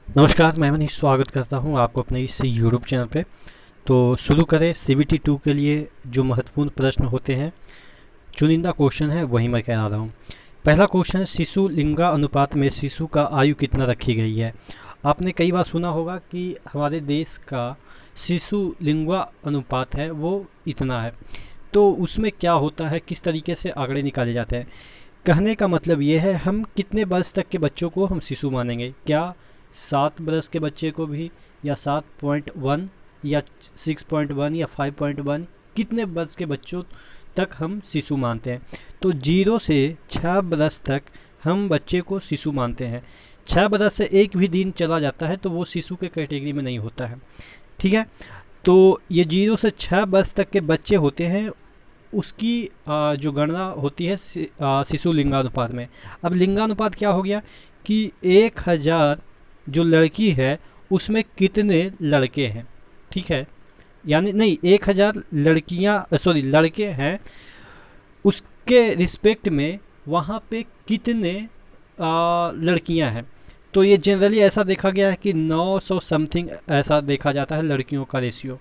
नमस्कार, मैं मनीष स्वागत करता हूं आपको अपने इस यूट्यूब चैनल पे। तो शुरू करें। सीबीटी 2 के लिए जो महत्वपूर्ण प्रश्न होते हैं, चुनिंदा क्वेश्चन है वही मैं कह रहा हूं। पहला क्वेश्चन है, शिशु लिंगा अनुपात में शिशु का आयु कितना रखी गई है। आपने कई बार सुना होगा कि हमारे देश का शिशु लिंगा अनुपात है वो इतना है। तो उसमें क्या होता है, किस तरीके से आंकड़े निकाले जाते हैं। कहने का मतलब ये है, हम कितने वर्ष तक के बच्चों को हम शिशु मानेंगे। क्या 7 वर्ष के बच्चे को भी, या 7.1, या 6.1, या 5.1, कितने वर्ष के बच्चों तक हम शिशु मानते हैं। तो 0 से 6 वर्ष तक हम बच्चे को शिशु मानते हैं। 6 वर्ष से एक भी दिन चला जाता है तो वो शिशु के कैटेगरी में नहीं होता है। ठीक है। तो ये 0 से 6 वर्ष तक के बच्चे होते हैं, उसकी जो गणना होती है शिशु लिंगानुपात में। अब लिंगानुपात क्या हो गया कि 1000 जो लड़की है उसमें कितने लड़के हैं। ठीक है, यानी नहीं, 1000 लड़कियां, सॉरी, लड़के हैं, उसके रिस्पेक्ट में वहाँ पे कितने लड़कियां हैं। तो ये जनरली ऐसा देखा गया है कि 900 समथिंग ऐसा देखा जाता है लड़कियों का रेशियो।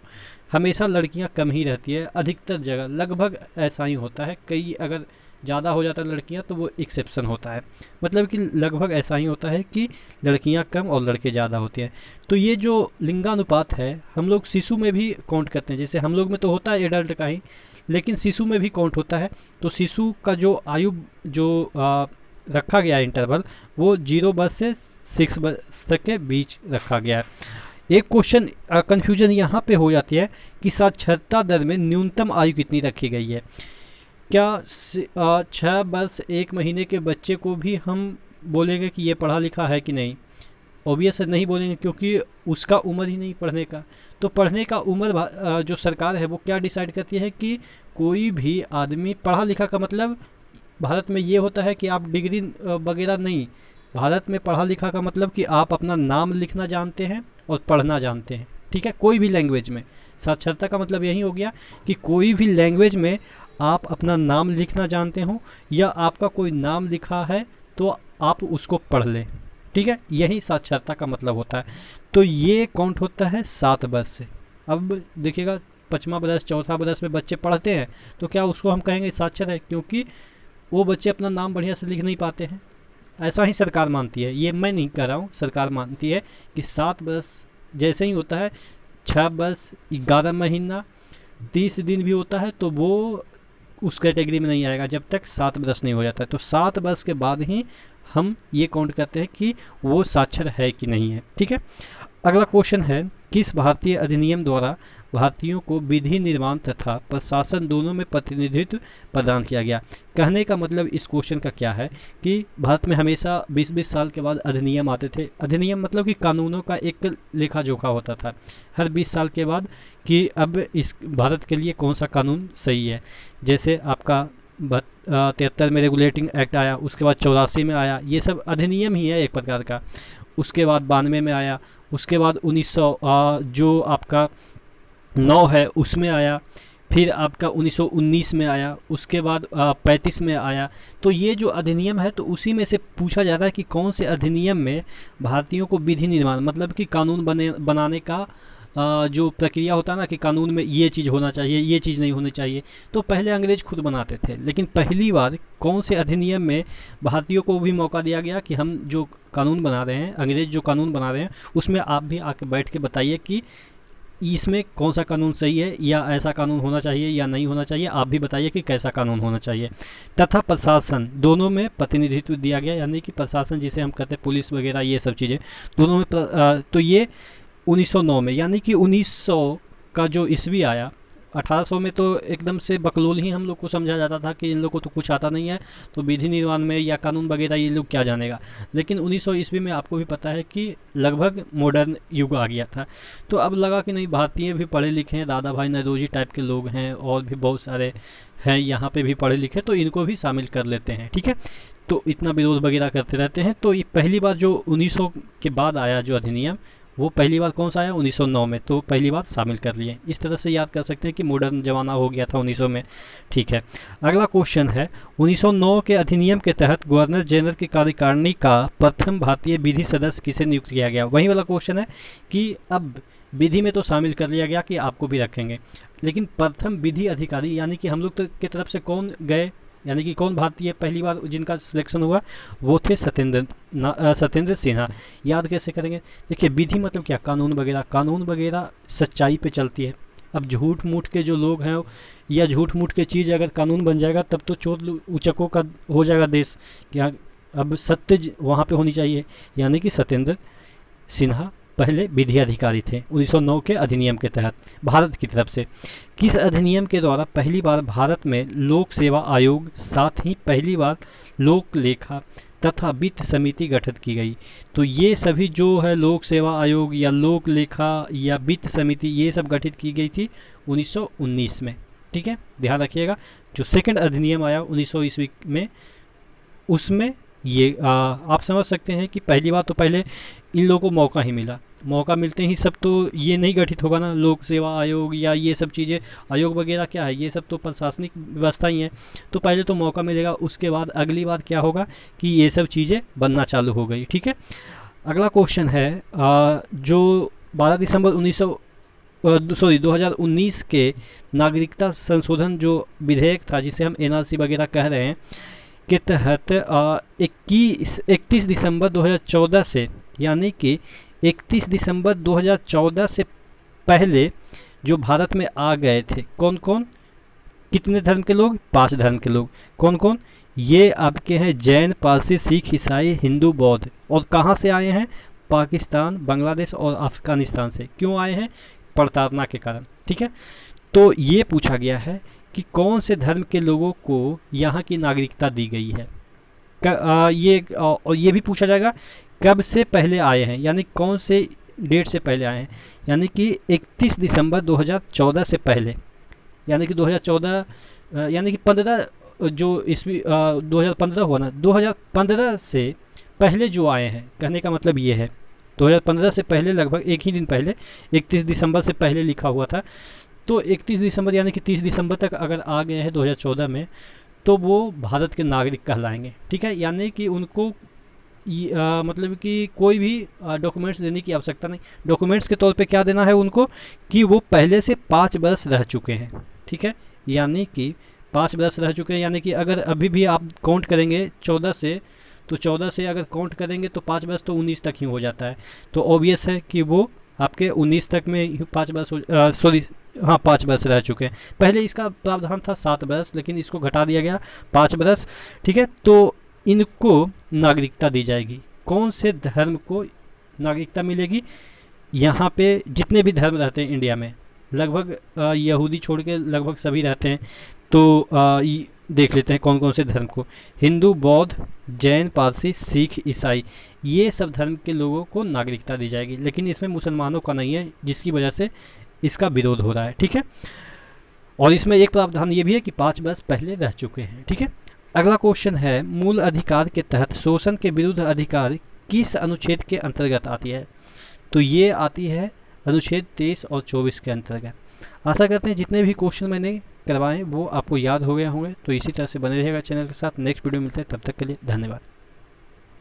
हमेशा लड़कियां कम ही रहती है, अधिकतर जगह लगभग ऐसा ही होता है। कई अगर ज़्यादा हो जाता है लड़कियां तो वो एक्सेप्शन होता है, मतलब कि लगभग ऐसा ही होता है कि लड़कियां कम और लड़के ज़्यादा होते हैं। तो ये जो लिंगानुपात है हम लोग शिशु में भी काउंट करते हैं। जैसे हम लोग में तो होता है एडल्ट का ही, लेकिन शिशु में भी काउंट होता है। तो शिशु का जो आयु जो रखा गया है इंटरवल, वो 0 वर्ष से 6 वर्ष तक के बीच रखा गया है। एक क्वेश्चन कन्फ्यूजन यहाँ पे हो जाती है कि साक्षरता दर में न्यूनतम आयु कितनी रखी गई है। क्या 6 वर्ष 1 महीने के बच्चे को भी हम बोलेंगे कि ये पढ़ा लिखा है कि नहीं। ऑब्वियस नहीं बोलेंगे, क्योंकि उसका उम्र ही नहीं पढ़ने का। तो पढ़ने का उम्र जो सरकार है वो क्या डिसाइड करती है कि कोई भी आदमी पढ़ा लिखा का मतलब भारत में ये होता है कि आप डिग्री वगैरह नहीं। भारत में पढ़ा लिखा का मतलब कि आप अपना नाम लिखना जानते हैं और पढ़ना जानते हैं। ठीक है, कोई भी लैंग्वेज में। साक्षरता का मतलब यही हो गया कि कोई भी लैंग्वेज में आप अपना नाम लिखना जानते हो, या आपका कोई नाम लिखा है तो आप उसको पढ़ लें। ठीक है, यही साक्षरता का मतलब होता है। तो ये काउंट होता है 7 वर्ष से। अब देखिएगा, 5वां वर्ष 4था वर्ष में बच्चे पढ़ते हैं तो क्या उसको हम कहेंगे साक्षर है, क्योंकि वो बच्चे अपना नाम बढ़िया से लिख नहीं पाते हैं। ऐसा ही सरकार मानती है, ये मैं नहीं कह रहा हूँ, सरकार मानती है कि 7 वर्ष जैसे ही होता है, 6 वर्ष 11 महीना 30 दिन भी होता है तो वो उस कैटेगरी में नहीं आएगा जब तक 7 वर्ष नहीं हो जाता है। तो 7 वर्ष के बाद ही हम ये काउंट करते हैं कि वो साक्षर है कि नहीं है। ठीक है। अगला क्वेश्चन है, किस भारतीय अधिनियम द्वारा भारतीयों को विधि निर्माण तथा प्रशासन दोनों में प्रतिनिधित्व प्रदान किया गया। कहने का मतलब इस क्वेश्चन का क्या है कि भारत में हमेशा 20-20 साल के बाद अधिनियम आते थे। अधिनियम मतलब कि कानूनों का एक लेखा जोखा होता था हर 20 साल के बाद, कि अब इस भारत के लिए कौन सा कानून सही है। जैसे आपका 73 में रेगुलेटिंग एक्ट आया, उसके बाद 84 में आया, ये सब अधिनियम ही है एक प्रकार का। उसके बाद 92 में आया, उसके बाद 1900 जो आपका 9 है उसमें आया, फिर आपका 1919 में आया, उसके बाद 35 में आया। तो ये जो अधिनियम है तो उसी में से पूछा जाता है कि कौन से अधिनियम में भारतीयों को विधि निर्माण मतलब कि कानून बनाने का जो प्रक्रिया होता है ना, कि कानून में ये चीज़ होना चाहिए, ये चीज़ नहीं होनी चाहिए। तो पहले अंग्रेज खुद बनाते थे, लेकिन पहली बार कौन से अधिनियम में भारतीयों को भी मौका दिया गया कि हम जो कानून बना रहे हैं, अंग्रेज जो कानून बना रहे हैं, उसमें आप भी आके बैठ के बताइए कि इसमें कौन सा कानून सही है, या ऐसा कानून होना चाहिए या नहीं होना चाहिए। आप भी बताइए कि कैसा कानून होना चाहिए। तथा प्रशासन दोनों में प्रतिनिधित्व दिया गया, यानी कि प्रशासन जिसे हम कहते हैं पुलिस वगैरह, ये सब चीज़ें दोनों में तो ये 1909 में, यानी कि 1900 का जो ईस्वी आया, 1800 में तो एकदम से बकलोल ही हम लोग को समझा जाता था कि इन लोग को तो कुछ आता नहीं है, तो विधि निर्माण में या कानून वगैरह ये लोग क्या जानेगा। लेकिन 1900 ईस्वी में आपको भी पता है कि लगभग मॉडर्न युग आ गया था। तो अब लगा कि नहीं, भारतीय भी पढ़े लिखे हैं, दादा भाई नौरोजी टाइप के लोग हैं और भी बहुत सारे हैं यहाँ पे भी पढ़े लिखे, तो इनको भी शामिल कर लेते हैं। ठीक है, तो इतना विरोध वगैरह करते रहते हैं। तो ये पहली बार जो 1900 के बाद आया जो अधिनियम, वो पहली बार कौन सा आया 1909 में, तो पहली बार शामिल कर लिए। इस तरह से याद कर सकते हैं कि मॉडर्न ज़माना हो गया था 1900 में। ठीक है, अगला क्वेश्चन है 1909 के अधिनियम के तहत गवर्नर जनरल की कार्यकारिणी का प्रथम भारतीय विधि सदस्य किसे नियुक्त किया गया। वही वाला क्वेश्चन है कि अब विधि में तो शामिल कर लिया गया कि आपको भी रखेंगे, लेकिन प्रथम विधि अधिकारी यानी कि हम लोग तो की तरफ से कौन गए, यानी कि कौन भारतीय पहली बार जिनका सिलेक्शन हुआ, वो थे सत्येंद्र सिन्हा। याद कैसे करेंगे, देखिए विधि मतलब क्या, कानून वगैरह सच्चाई पे चलती है। अब झूठ मूठ के जो लोग हैं या झूठ मूठ के चीज़ अगर कानून बन जाएगा तब तो चोर उचकों का हो जाएगा देश। क्या अब सत्य वहाँ पे होनी चाहिए, यानी कि सत्येंद्र सिन्हा पहले विधि अधिकारी थे 1909 के अधिनियम के तहत भारत की तरफ से। किस अधिनियम के द्वारा पहली बार भारत में लोक सेवा आयोग, साथ ही पहली बार लोक लेखा तथा वित्त समिति गठित की गई। तो ये सभी जो है लोक सेवा आयोग या लोक लेखा या वित्त समिति, ये सब गठित की गई थी 1919 में। ठीक है, ध्यान रखिएगा। जो सेकंड अधिनियम आया 1900 ईस्वी में, उसमें ये आप समझ सकते हैं कि पहली बार तो पहले इन लोगों को मौका ही मिला। मौका मिलते ही सब तो ये नहीं गठित होगा ना, लोक सेवा आयोग या ये सब चीज़ें, आयोग वगैरह क्या है, ये सब तो प्रशासनिक व्यवस्था ही है। तो पहले तो मौका मिलेगा, उसके बाद अगली बार क्या होगा कि ये सब चीज़ें बनना चालू हो गई। ठीक है, अगला क्वेश्चन है जो 12 दिसंबर 2019 के नागरिकता संशोधन जो विधेयक था, जिसे हम एनआरसी वगैरह कह रहे हैं, के तहत 31 दिसंबर 2014 से, यानी कि 31 दिसंबर 2014 से पहले जो भारत में आ गए थे, कौन कौन, कितने धर्म के लोग, 5 धर्म के लोग। कौन कौन, ये आपके हैं जैन, पारसी, सिख, ईसाई, हिंदू, बौद्ध। और कहाँ से आए हैं, पाकिस्तान, बांग्लादेश और अफगानिस्तान से। क्यों आए हैं, प्रताड़ना के कारण। ठीक है, तो ये पूछा गया है कि कौन से धर्म के लोगों को यहाँ की नागरिकता दी गई है। और ये भी पूछा जाएगा कब से पहले आए हैं, यानी कौन से डेट से पहले आए हैं, यानी कि 31 दिसंबर 2014 से पहले, यानी कि 2014 यानी कि 15 जो ईस्वी 2015 हुआ ना, 2015 से पहले जो आए हैं, कहने का मतलब ये है 2015 से पहले, लगभग एक ही दिन पहले, 31 दिसंबर से पहले लिखा हुआ था। तो 31 दिसंबर यानी कि 30 दिसंबर तक अगर आ गए हैं 2014 में, तो वो भारत के नागरिक कहलाएंगे। ठीक है, यानी कि उनको मतलब कि कोई भी डॉक्यूमेंट्स देने की आवश्यकता नहीं। डॉक्यूमेंट्स के तौर पे क्या देना है उनको कि वो पहले से 5 बरस रह चुके हैं। ठीक है, यानी कि 5 बरस रह चुके हैं, यानी कि अगर अभी भी आप काउंट करेंगे 14 से, तो 14 से अगर काउंट करेंगे तो 5 बरस तो 19 तक ही हो जाता है। तो ऑब्वियस है कि वो आपके 19 तक में 5 बरस, सॉरी हाँ 5 बरस रह चुके हैं। पहले इसका प्रावधान था 7 बरस, लेकिन इसको घटा दिया गया 5 बरस। ठीक है, तो इनको नागरिकता दी जाएगी। कौन से धर्म को नागरिकता मिलेगी, यहाँ पे जितने भी धर्म रहते हैं इंडिया में, लगभग यहूदी छोड़ के लगभग सभी रहते हैं। तो देख लेते हैं कौन कौन से धर्म को, हिंदू, बौद्ध, जैन, पारसी, सिख, ईसाई, ये सब धर्म के लोगों को नागरिकता दी जाएगी। लेकिन इसमें मुसलमानों का नहीं है, जिसकी वजह से इसका विरोध हो रहा है। ठीक है, और इसमें एक प्रावधान ये भी है कि 5 वर्ष पहले रह चुके हैं। ठीक है, अगला क्वेश्चन है मूल अधिकार के तहत शोषण के विरुद्ध अधिकार किस अनुच्छेद के अंतर्गत आती है। तो ये आती है अनुच्छेद 23 और 24 के अंतर्गत। आशा करते हैं जितने भी क्वेश्चन मैंने करवाए वो आपको याद हो गए होंगे। तो इसी तरह से बने रहेगा चैनल के साथ। नेक्स्ट वीडियो मिलते हैं, तब तक के लिए धन्यवाद।